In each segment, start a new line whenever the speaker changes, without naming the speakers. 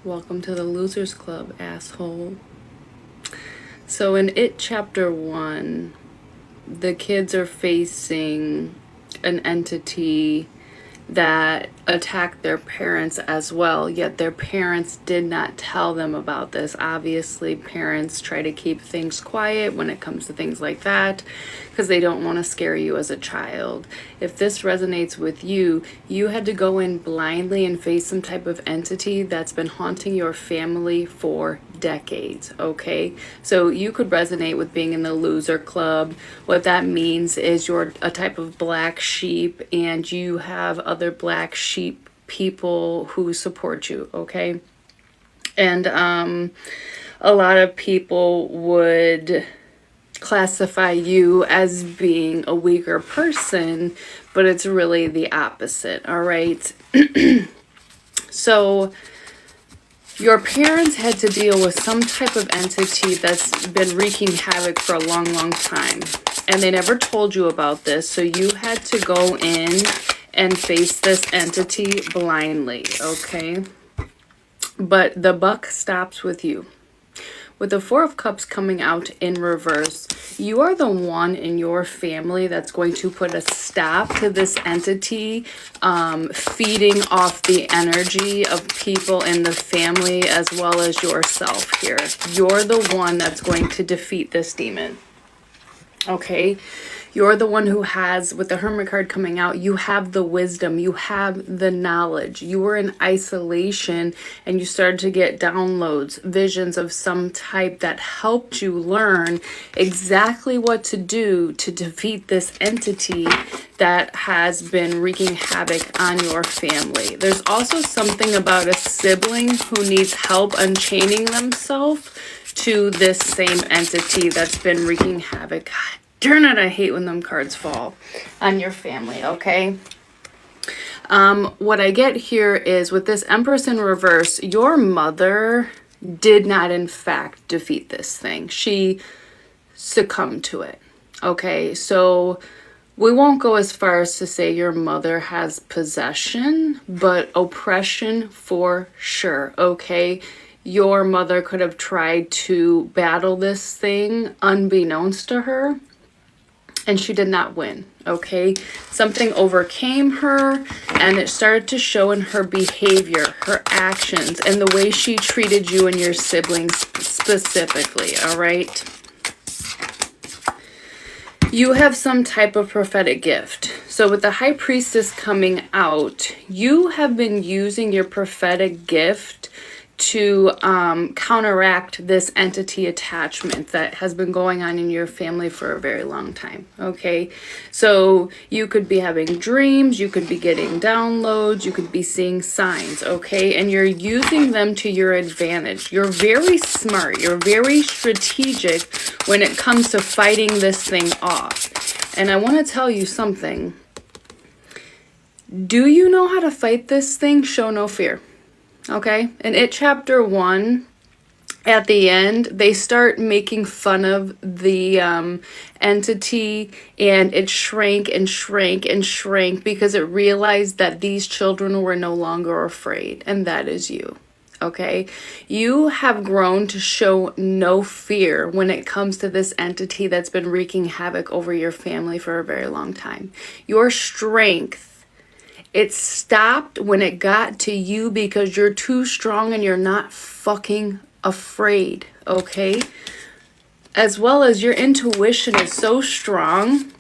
Welcome to the Losers Club, asshole. So in It Chapter 1, the kids are facing an entity that attacked their parents as well, yet their parents did not tell them about this. Obviously, parents try to keep things quiet when it comes to things like that because they don't want to scare you as a child. If this resonates with you, you had to go in blindly and face some type of entity that's been haunting your family for decades. Okay, so you could resonate with being in the loser club. What that means is you're a type of black sheep and you have other black sheep people who support you. Okay, and a lot of people would classify you as being a weaker person, but it's really the opposite. All right, so your parents had to deal with some type of entity that's been wreaking havoc for a long, long time. And they never told you about this, so you had to go in and face this entity blindly, okay? But the buck stops with you. With the Four of Cups coming out in reverse, you are the one in your family that's going to put a stop to this entity feeding off the energy of people in the family as well as yourself here. You're the one that's going to defeat this demon. Okay? You're the one who has, with the Hermit card coming out, you have the wisdom, you have the knowledge. You were in isolation and you started to get downloads, visions of some type that helped you learn exactly what to do to defeat this entity that has been wreaking havoc on your family. There's also something about a sibling who needs help unchaining themselves to this same entity that's been wreaking havoc. God darn it, I hate when them cards fall on your family, okay? What I get here is with this Empress in reverse, your mother did not in fact defeat this thing. She succumbed to it, okay? So we won't go as far as to say your mother has possession, but oppression for sure, okay? Your mother could have tried to battle this thing unbeknownst to her, and she did not win, okay? Something overcame her, and it started to show in her behavior, her actions, and the way she treated you and your siblings specifically, all right? You have some type of prophetic gift. So with the High Priestess coming out, you have been using your prophetic gift to counteract this entity attachment that has been going on in your family for a very long time, okay? So you could be having dreams, you could be getting downloads, you could be seeing signs, okay? And you're using them to your advantage. You're very smart, you're very strategic when it comes to fighting this thing off. And I want to tell you something. Do you know how to fight this thing? Show no fear. Okay, in It Chapter 1, at the end, they start making fun of the entity, and it shrank and shrank and shrank because it realized that these children were no longer afraid, and that is you. Okay, you have grown to show no fear when it comes to this entity that's been wreaking havoc over your family for a very long time. Your strength, it stopped when it got to you because you're too strong and you're not fucking afraid, okay? As well as your intuition is so strong,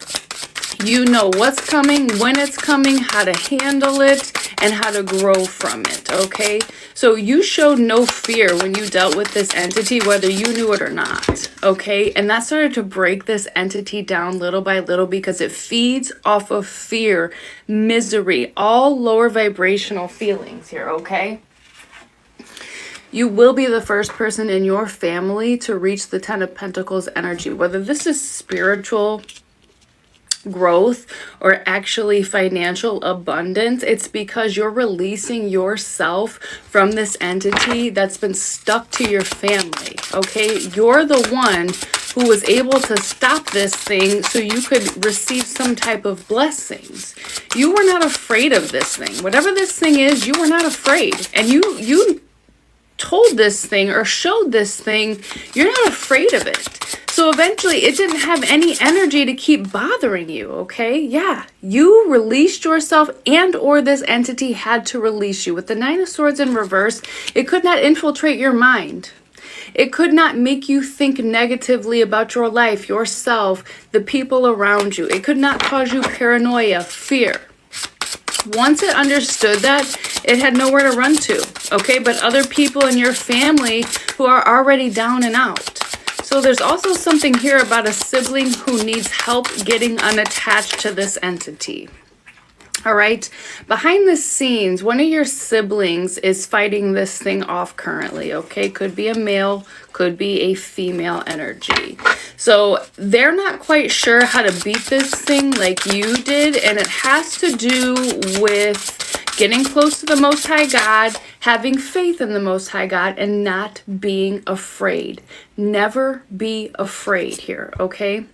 you know what's coming, when it's coming, how to handle it, and how to grow from it, okay? So you showed no fear when you dealt with this entity, whether you knew it or not, okay? And that started to break this entity down little by little because it feeds off of fear, misery, all lower vibrational feelings here, okay? You will be the first person in your family to reach the Ten of Pentacles energy, whether this is spiritual growth or actually financial abundance. It's because you're releasing yourself from this entity that's been stuck to your family, okay? You're the one who was able to stop this thing so you could receive some type of blessings. You were not afraid of this thing. Whatever this thing is, you were not afraid. And you this thing or showed this thing, you're not afraid of it. So eventually it didn't have any energy to keep bothering you, okay? Yeah, you released yourself, and or this entity had to release you. With the Nine of Swords in reverse, it could not infiltrate your mind. It could not make you think negatively about your life, yourself, the people around you. It could not cause you paranoia, fear. Once it understood that, it had nowhere to run to, okay? But other people in your family who are already down and out. So there's also something here about a sibling who needs help getting unattached to this entity. All right, behind the scenes, one of your siblings is fighting this thing off currently, okay? Could be a male, could be a female energy. So they're not quite sure how to beat this thing like you did, and it has to do with getting close to the Most High God, having faith in the Most High God, and not being afraid. Never be afraid here, okay?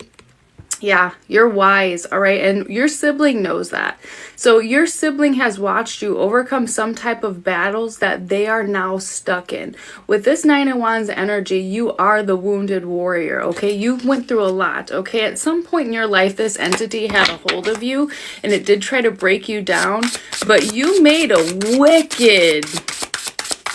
Yeah, you're wise, all right? And your sibling knows that. So your sibling has watched you overcome some type of battles that they are now stuck in. With this Nine of Wands energy, you are the wounded warrior, okay? You went through a lot, okay? At some point in your life, this entity had a hold of you, and it did try to break you down, but you made a wicked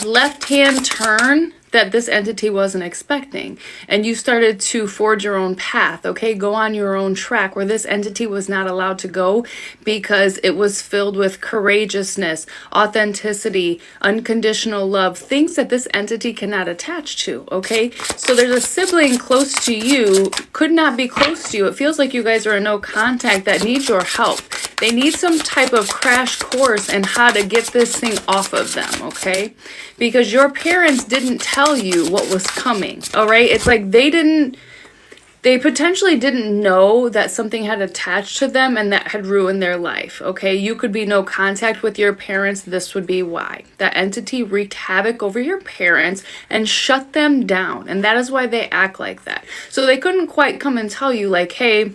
left-hand turn that this entity wasn't expecting, and you started to forge your own path, okay? Go on your own track where this entity was not allowed to go because it was filled with courageousness, authenticity, unconditional love, things that this entity cannot attach to, okay? So there's a sibling close to you, could not be close to you. It feels like you guys are in no contact, that needs your help. They need some type of crash course in how to get this thing off of them, okay? Because your parents didn't tell you what was coming, all right? It's like they potentially didn't know that something had attached to them and that had ruined their life, okay? You could be no contact with your parents. This would be why. That entity wreaked havoc over your parents and shut them down, and that is why they act like that. So they couldn't quite come and tell you, like, hey,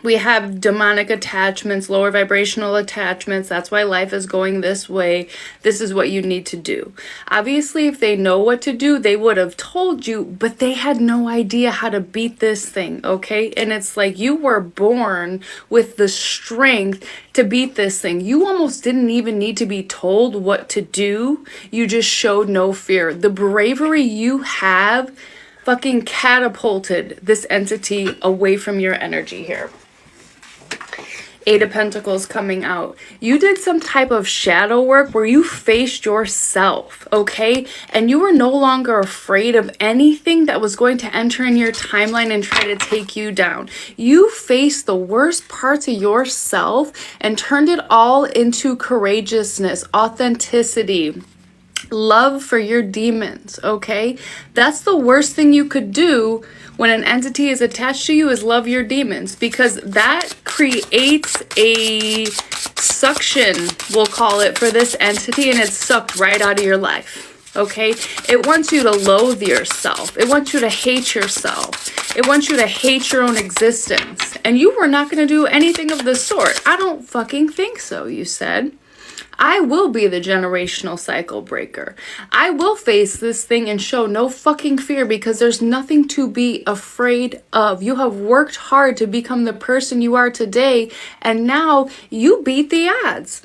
we have demonic attachments, lower vibrational attachments. That's why life is going this way. This is what you need to do. Obviously, if they know what to do, they would have told you, but they had no idea how to beat this thing, okay? And it's like you were born with the strength to beat this thing. You almost didn't even need to be told what to do. You just showed no fear. The bravery you have fucking catapulted this entity away from your energy here. Eight of Pentacles coming out. You did some type of shadow work where you faced yourself, okay? And you were no longer afraid of anything that was going to enter in your timeline and try to take you down. You faced the worst parts of yourself and turned it all into courageousness, authenticity, love for your demons, okay? That's the worst thing you could do when an entity is attached to you, is love your demons, because that creates a suction, we'll call it, for this entity, and it's sucked right out of your life, okay? It wants you to loathe yourself. It wants you to hate yourself. It wants you to hate your own existence. And you were not going to do anything of the sort. I don't fucking think so, you said. I will be the generational cycle breaker. I will face this thing and show no fucking fear because there's nothing to be afraid of. You have worked hard to become the person you are today, and now you beat the odds.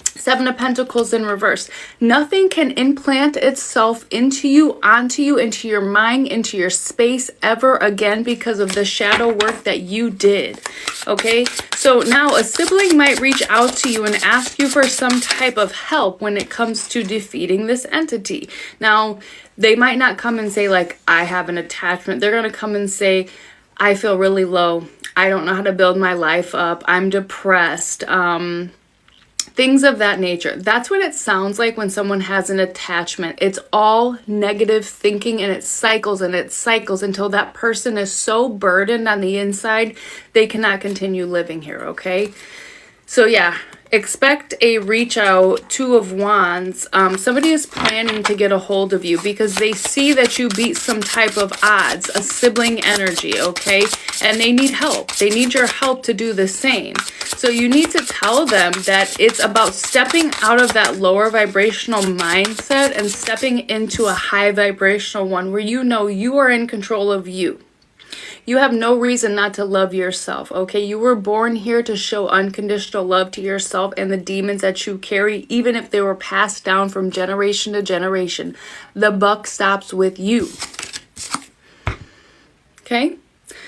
Seven of Pentacles in reverse. Nothing can implant itself into you, onto you, into your mind, into your space ever again because of the shadow work that you did. Okay? So now a sibling might reach out to you and ask you for some type of help when it comes to defeating this entity. Now, they might not come and say, like, I have an attachment. They're going to come and say, I feel really low. I don't know how to build my life up. I'm depressed. Things of that nature. That's what it sounds like when someone has an attachment. It's all negative thinking, and it cycles until that person is so burdened on the inside they cannot continue living here, okay? So yeah, Expect a reach out, Two of Wands. Somebody is planning to get a hold of you because they see that you beat some type of odds, a sibling energy, okay? And they need help. They need your help to do the same. So you need to tell them that it's about stepping out of that lower vibrational mindset and stepping into a high vibrational one where you know you are in control of you. You have no reason not to love yourself, okay? You were born here to show unconditional love to yourself and the demons that you carry, even if they were passed down from generation to generation. The buck stops with you, okay?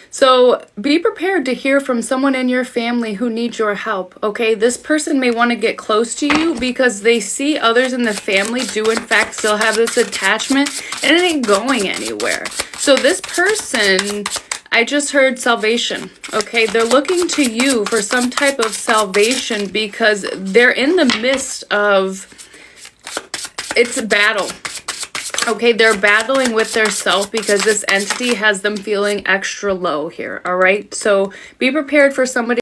So be prepared to hear from someone in your family who needs your help, okay? This person may want to get close to you because they see others in the family do in fact still have this attachment and it ain't going anywhere. So this person, I just heard salvation, okay? They're looking to you for some type of salvation because they're in the midst of, it's a battle. Okay, they're battling with their self because this entity has them feeling extra low here, all right? So be prepared for somebody